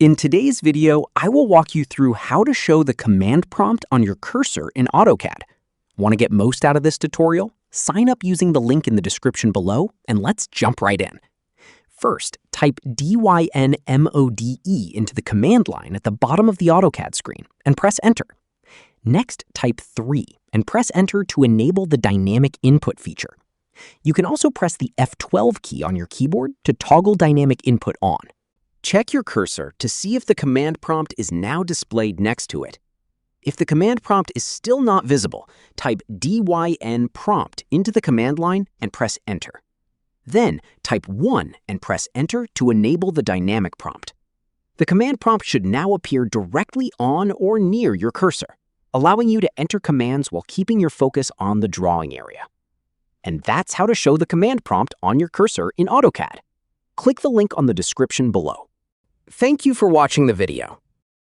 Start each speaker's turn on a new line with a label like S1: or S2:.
S1: In today's video, I will walk you through how to show the command prompt on your cursor in AutoCAD. Want to get most out of this tutorial? Sign up using the link in the description below, and let's jump right in. First, type DYNMODE into the command line at the bottom of the AutoCAD screen and press Enter. Next, type 3 and press Enter to enable the dynamic input feature. You can also press the F12 key on your keyboard to toggle dynamic input on. Check your cursor to see if the command prompt is now displayed next to it. If the command prompt is still not visible, type DYN prompt into the command line and press Enter. Then type 1 and press Enter to enable the dynamic prompt. The command prompt should now appear directly on or near your cursor, allowing you to enter commands while keeping your focus on the drawing area. And that's how to show the command prompt on your cursor in AutoCAD. Click the link on the description below. Thank you for watching the video.